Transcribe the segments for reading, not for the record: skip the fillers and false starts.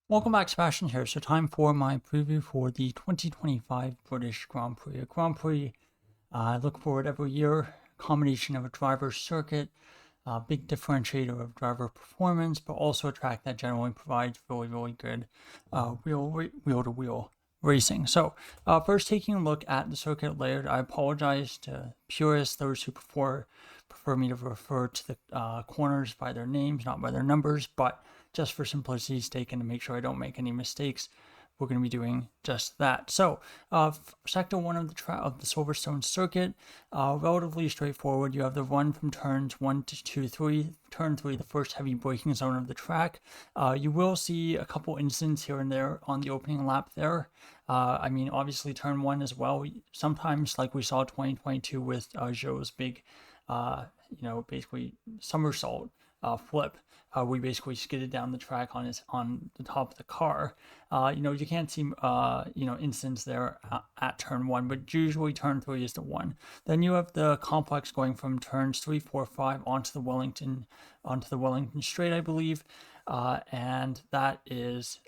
Welcome back, Sebastian here. So time for my preview for the 2025 British Grand Prix. A Grand Prix I look forward every year, combination of a driver's circuit, a big differentiator of driver performance, but also a track that generally provides really good wheel-to-wheel racing. So first taking a look at the circuit layout, I apologize to purists, those who prefer me to refer to the corners by their names, not by their numbers, but just for simplicity's sake and to make sure I don't make any mistakes, we're going to be doing just that. So, sector one of the Silverstone circuit, relatively straightforward. You have the run from turns 1 to 2, 3. Turn 3, the first heavy braking zone of the track. You will see a couple incidents here and there on the opening lap there. I mean, obviously turn 1 as well. Sometimes, like we saw 2022 with Zhou's big, basically somersault flip. We basically skidded down the track on the top of the car. You can't see incidents there at turn 1, but usually turn 3 is the one. Then you have the complex going from turns 3, 4, 5 onto the Wellington straight, I believe. And that is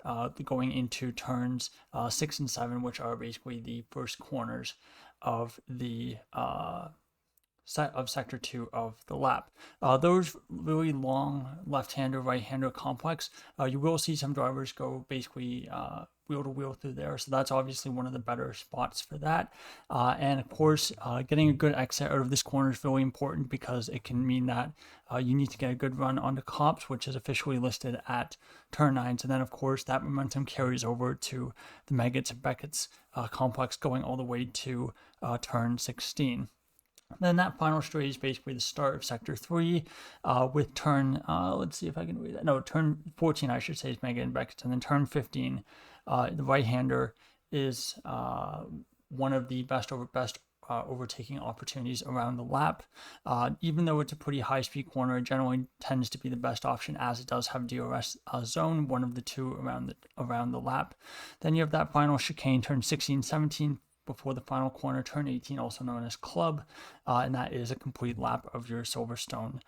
going into turns 6 and 7, which are basically the first corners of the sector 2 of the lap. Those really long left-hander, right-hander complex, you will see some drivers go basically wheel to wheel through there, so that's obviously one of the better spots for that. And of course, getting a good exit out of this corner is really important because it can mean that you need to get a good run onto Copse, which is officially listed at turn 9. So then, of course, that momentum carries over to the Meggetts and Beckett's complex going all the way to turn 16. Then that final straight is basically the start of sector 3 with turn, let's see if I can read that. No, turn 14, I should say, is Megan Beckett. And then turn 15, the right-hander is one of the best overtaking opportunities around the lap. Even though it's a pretty high-speed corner, it generally tends to be the best option as it does have DRS zone, one of the two around the lap. Then you have that final chicane, turn 16, 17, before the final corner, turn 18, also known as Club, and that is a complete lap of your Silverstone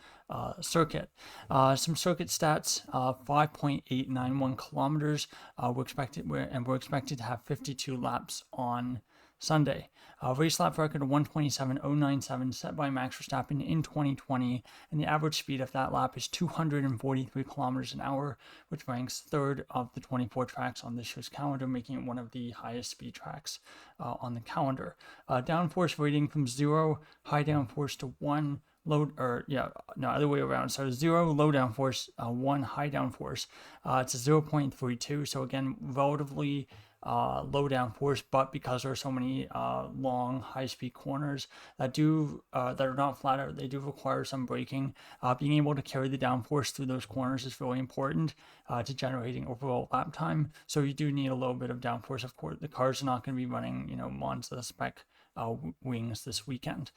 circuit. Some circuit stats: 5.891 kilometers. We're expected to have 52 laps on Sunday. Race lap record of 127.097 set by Max Verstappen in 2020, and the average speed of that lap is 243 kilometers an hour, which ranks third of the 24 tracks on this year's calendar, making it one of the highest speed tracks on the calendar. Downforce rating from 0, high downforce to 1. Other way around. So 0 low downforce, 1 high downforce. It's a 0.32. So again, relatively low downforce, but because there are so many long high-speed corners that are not flat out, they do require some braking. Being able to carry the downforce through those corners is really important to generating overall lap time. So you do need a little bit of downforce. Of course, the cars are not going to be running Monza spec wings this weekend.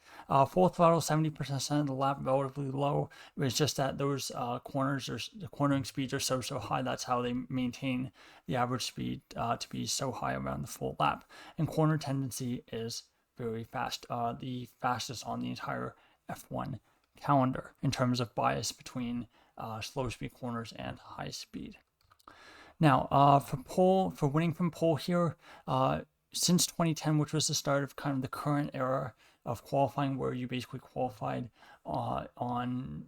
Full throttle, 70% of the lap, relatively low. It's just that those corners, or the cornering speeds are so high. That's how they maintain the average speed to be so high around the full lap. And corner tendency is very fast, the fastest on the entire F1 calendar in terms of bias between slow speed corners and high speed. Now, for winning from pole here, since 2010, which was the start of kind of the current era of qualifying, where you basically qualified on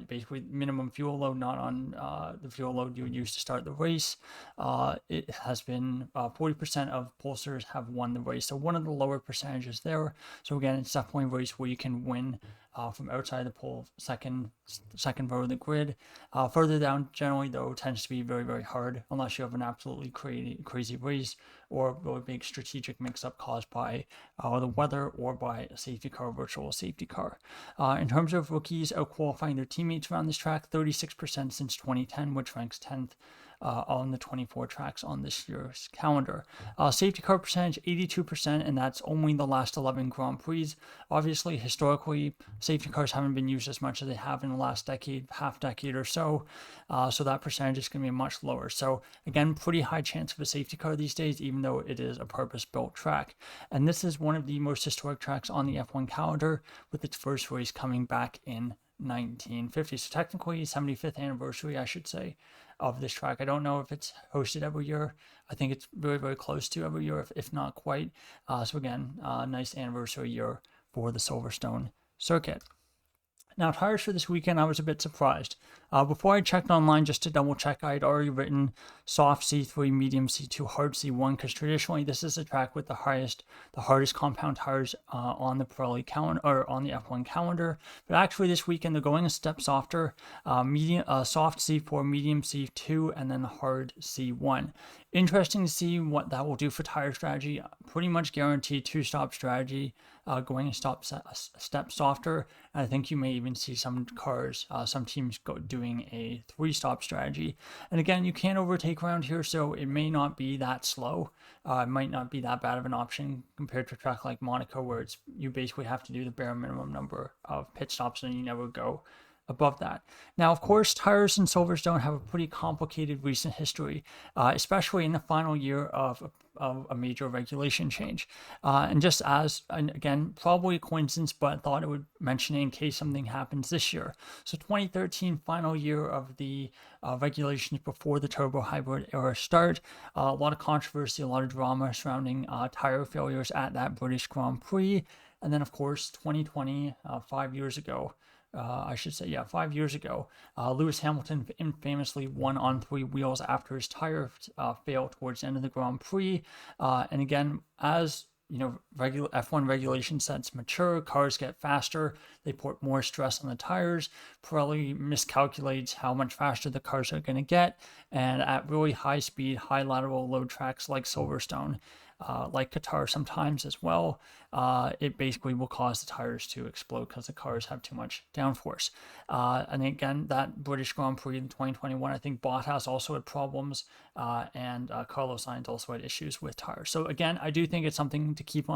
basically minimum fuel load, not on the fuel load you would use to start the race. It has been 40% of pollsters have won the race, so one of the lower percentages there. So again, it's definitely a race where you can win from outside the pole, second row of the grid. Further down, generally though, tends to be very hard unless you have an absolutely crazy race or a really big strategic mix-up caused by the weather or by a safety car, virtual safety car. In terms of rookies out-qualifying their teammates around this track, 36% since 2010, which ranks 10th on the 24 tracks on this year's calendar. Safety car percentage, 82%, and that's only the last 11 Grand Prix. Obviously, historically, safety cars haven't been used as much as they have in the last half decade or so, so that percentage is going to be much lower. So again, pretty high chance of a safety car these days, even though it is a purpose-built track. And this is one of the most historic tracks on the F1 calendar, with its first race coming back in 1950. So technically 75th anniversary, I should say. of this track. I don't know if it's hosted every year. I think it's very, very close to every year, if not quite. So again, nice anniversary year for the Silverstone circuit. Now, tires for this weekend, I was a bit surprised. Before I checked online just to double check, I had already written soft C3, medium C2, hard C1, because traditionally this is a track with the hardest compound tires on the Pirelli calendar, or on the F1 calendar. But actually this weekend they're going a step softer, soft C4, medium C2, and then hard C1. Interesting to see what that will do for tire strategy. Pretty much guaranteed two-stop strategy, going a step softer. And I think you may even see some cars, some teams doing a three-stop strategy. And again, you can't overtake around here, so it may not be that slow. It might not be that bad of an option compared to a track like Monaco, where you basically have to do the bare minimum number of pit stops and you never go above that. Now, of course, tires in Silverstone have a pretty complicated recent history, especially in the final year of a major regulation change. And again, probably a coincidence, but thought it would mention it in case something happens this year. So 2013, final year of the regulations before the turbo hybrid era start. A lot of controversy, a lot of drama surrounding tire failures at that British Grand Prix. And then, of course, 2020, 5 years ago, 5 years ago, Lewis Hamilton infamously won on three wheels after his tire failed towards the end of the Grand Prix. And again, as you know, F1 regulation sets mature, cars get faster, they put more stress on the tires. Pirelli miscalculates how much faster the cars are going to get, and at really high speed, high lateral load tracks like Silverstone, like Qatar sometimes as well, it basically will cause the tires to explode because the cars have too much downforce. And again, that British Grand Prix in 2021, I think Bottas also had problems, and Carlos Sainz also had issues with tires. So again, I do think it's something to keep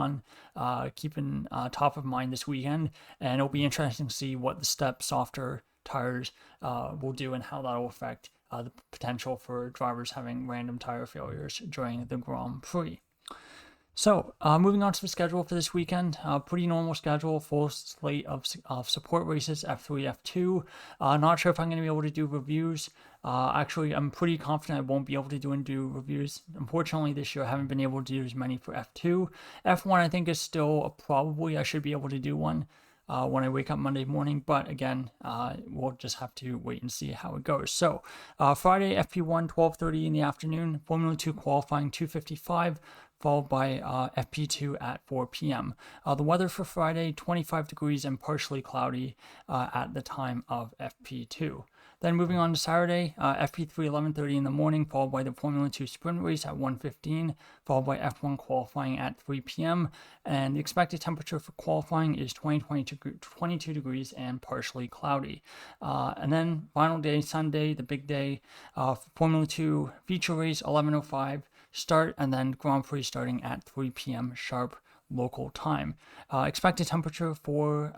keeping top of mind this weekend, and it'll be interesting to see what the step softer tires will do and how that will affect the potential for drivers having random tire failures during the Grand Prix. So, moving on to the schedule for this weekend, pretty normal schedule, full slate of support races, F3, F2. Not sure if I'm going to be able to do reviews. Actually, I'm pretty confident I won't be able to do reviews. Unfortunately, this year I haven't been able to do as many for F2. F1, I think, is still probably I should be able to do one when I wake up Monday morning, but again, we'll just have to wait and see how it goes. So, Friday, FP1, 12:30 in the afternoon, Formula 2 qualifying 2:55, followed by FP2 at 4 p.m. The weather for Friday, 25 degrees and partially cloudy at the time of FP2. Then moving on to Saturday, FP3 11:30 in the morning, followed by the Formula 2 sprint race at 1:15, followed by F1 qualifying at 3 p.m. And the expected temperature for qualifying is 22 degrees and partially cloudy. And then final day, Sunday, the big day, Formula 2 feature race, 11:05 start, and then Grand Prix starting at 3 p.m. sharp local time. Expected temperature for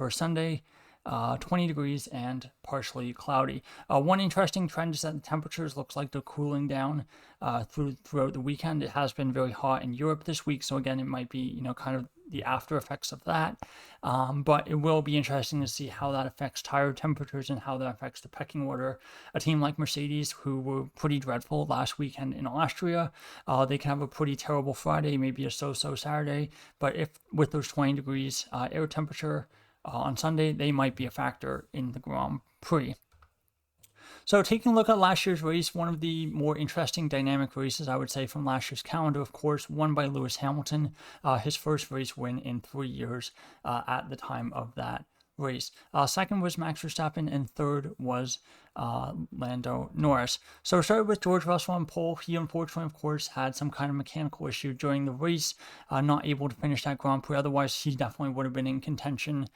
Sunday, 20 degrees and partially cloudy. One interesting trend is that the temperatures looks like they're cooling down throughout the weekend. It has been very hot in Europe this week, so again, it might be kind of the after effects of that. But it will be interesting to see how that affects tire temperatures and how that affects the pecking order. A team like Mercedes, who were pretty dreadful last weekend in Austria, they can have a pretty terrible Friday, maybe a so-so Saturday. But if with those 20 degrees air temperature on Sunday, they might be a factor in the Grand Prix. So taking a look at last year's race, one of the more interesting dynamic races, I would say, from last year's calendar, of course, won by Lewis Hamilton, his first race win in 3 years at the time of that race. Second was Max Verstappen, and third was Lando Norris. So started with George Russell on pole. He unfortunately, of course, had some kind of mechanical issue during the race, not able to finish that Grand Prix. Otherwise, he definitely would have been in contention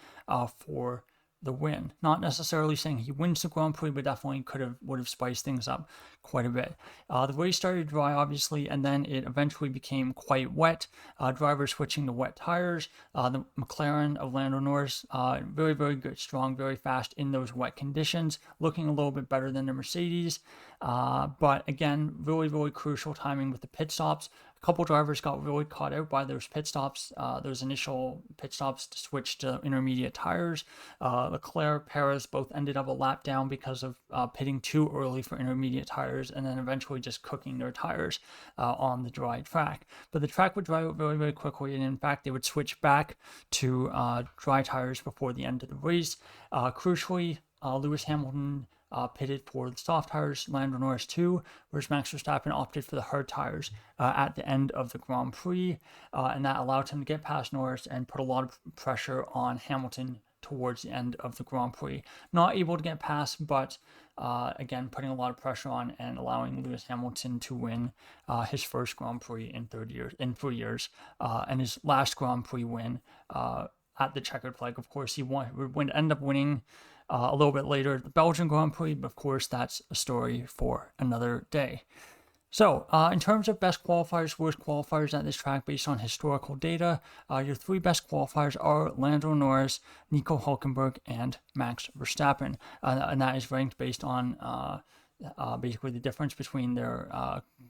for the win. Not necessarily saying he wins the Grand Prix, but definitely would have spiced things up quite a bit. The race started dry, obviously, and then it eventually became quite wet. Drivers switching to wet tires. The McLaren of Lando Norris, very, very good, strong, very fast in those wet conditions, looking a little bit better than the Mercedes. But again, really, really crucial timing with the pit stops. couple drivers got really caught out by those pit stops, those initial pit stops to switch to intermediate tires. Leclerc, Perez both ended up a lap down because of pitting too early for intermediate tires, and then eventually just cooking their tires on the dry track. But the track would dry out very, very quickly, and in fact, they would switch back to dry tires before the end of the race. Crucially, Lewis Hamilton pitted for the soft tires, Lando Norris too, whereas Max Verstappen opted for the hard tires at the end of the Grand Prix, and that allowed him to get past Norris and put a lot of pressure on Hamilton towards the end of the Grand Prix. Not able to get past, but again, putting a lot of pressure on and allowing Lewis Hamilton to win his first Grand Prix in 3 years, and his last Grand Prix win at the checkered flag. Of course, he would end up winning a little bit later the Belgian Grand Prix, but of course that's a story for another day. So, in terms of best qualifiers, worst qualifiers at this track based on historical data, your 3 best qualifiers are Lando Norris, Nico Hülkenberg, and Max Verstappen, and that is ranked based on basically the difference between their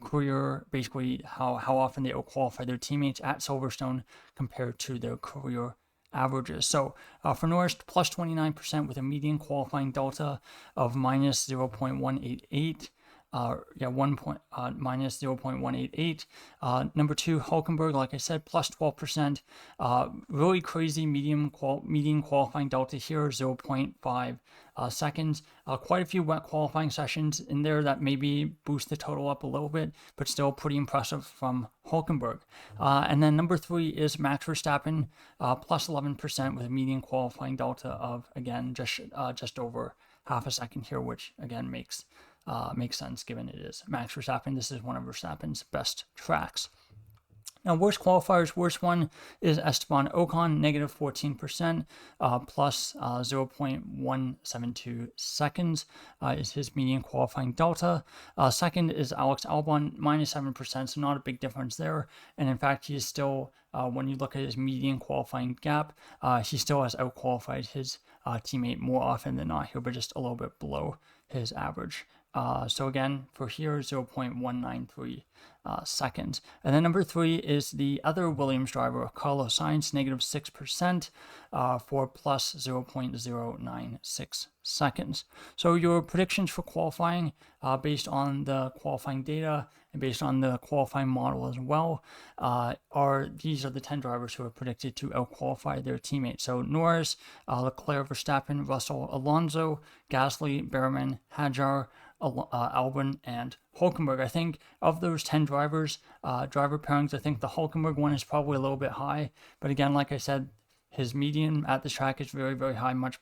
career, basically how often they out-qualify their teammates at Silverstone compared to their career averages. So for Norris, plus 29% with a median qualifying delta of minus 0.188. Minus 0.188. Number 2, Hülkenberg, like I said, plus 12%. Really crazy median qualifying delta here, 0.5 seconds. Quite a few wet qualifying sessions in there that maybe boost the total up a little bit, but still pretty impressive from Hülkenberg. And then number 3 is Max Verstappen, plus 11% with a median qualifying delta of, again, just over half a second here, which again makes sense given it is Max Verstappen. This is one of Verstappen's best tracks. Now, worst qualifiers, worst one is Esteban Ocon, negative 14%, plus 0.172 seconds is his median qualifying delta. Second is Alex Albon, minus 7%, so not a big difference there. And in fact, he is still, when you look at his median qualifying gap, he still has out-qualified his teammate more often than not here, but just a little bit below his average. So again, for here, 0.193 seconds. And then number 3 is the other Williams driver, Carlos Sainz, negative 6% for plus 0.096 seconds. So your predictions for qualifying based on the qualifying data and based on the qualifying model as well these are the 10 drivers who are predicted to out-qualify their teammates. So Norris, Leclerc, Verstappen, Russell, Alonso, Gasly, Behrman, Hadjar, Albon, and Hülkenberg. I think of those 10 drivers, driver pairings, I think the Hülkenberg one is probably a little bit high. But again, like I said, his median at the track is very, very high, much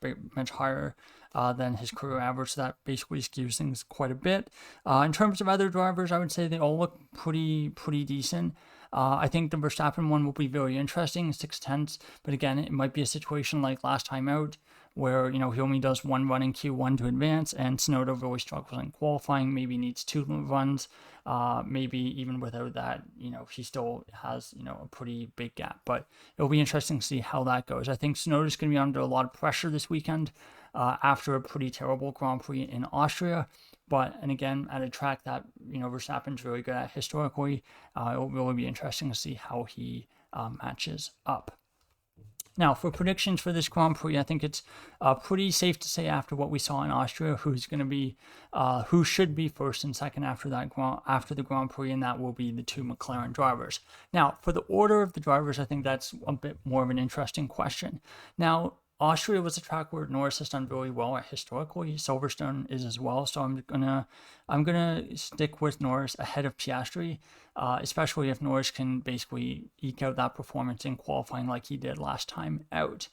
higher than his career average. So that basically skews things quite a bit. In terms of other drivers, I would say they all look pretty decent. I think the Verstappen one will be very interesting, 6/10. But again, it might be a situation like last time out, where, he only does one run in Q1 to advance, and Tsunoda really struggles in qualifying, maybe needs 2 runs, maybe even without that, he still has, a pretty big gap. But it'll be interesting to see how that goes. I think Tsunoda's going to be under a lot of pressure this weekend after a pretty terrible Grand Prix in Austria. And again, at a track that, Verstappen's really good at historically, it'll really be interesting to see how he matches up. Now, for predictions for this Grand Prix, I think it's pretty safe to say after what we saw in Austria, who should be first and second after the Grand Prix, and that will be the 2 McLaren drivers. Now, for the order of the drivers, I think that's a bit more of an interesting question. Now, Austria was a track where Norris has done really well at historically. Silverstone is as well, so I'm gonna stick with Norris ahead of Piastri, especially if Norris can basically eke out that performance in qualifying like he did last time out.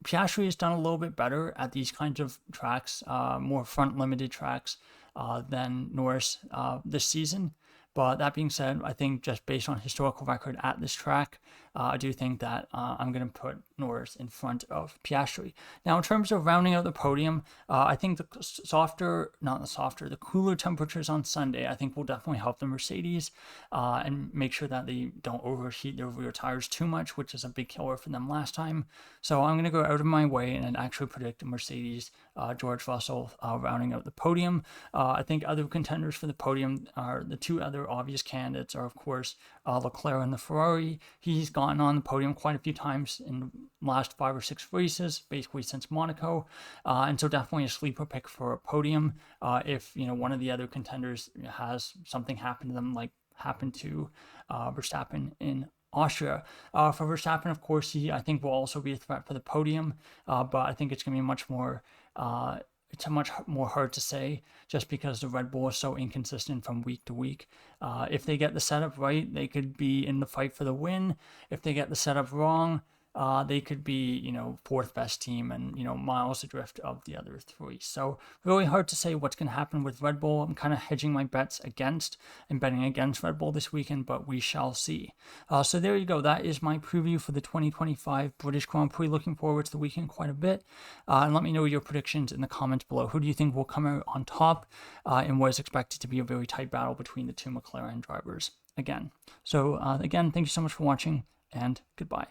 Piastri has done a little bit better at these kinds of tracks, more front-limited tracks than Norris this season. But that being said, I think just based on historical record at this track, I do think that I'm going to put Norris in front of Piastri. Now, in terms of rounding out the podium, I think the cooler temperatures on Sunday, I think will definitely help the Mercedes and make sure that they don't overheat their rear tires too much, which is a big killer for them last time. So I'm going to go out of my way and actually predict a Mercedes George Russell rounding out the podium. I think other contenders for the podium are the two other obvious candidates are, of course, Leclerc and the Ferrari. He's gotten on the podium quite a few times in the last 5 or 6 races, basically since Monaco, and so definitely a sleeper pick for a podium. If one of the other contenders has something happen to them, like happened to Verstappen in Austria. For Verstappen, of course, I think will also be a threat for the podium, but I think it's going to be much more hard to say just because the Red Bull is so inconsistent from week to week. If they get the setup right, they could be in the fight for the win. If they get the setup wrong, they could be, 4th best team and, miles adrift of the other 3. So really hard to say what's going to happen with Red Bull. I'm kind of hedging my bets against and betting against Red Bull this weekend, but we shall see. So there you go. That is my preview for the 2025 British Grand Prix. Looking forward to the weekend quite a bit. And let me know your predictions in the comments below. Who do you think will come out on top in what is expected to be a very tight battle between the two McLaren drivers again? So again, thank you so much for watching and goodbye.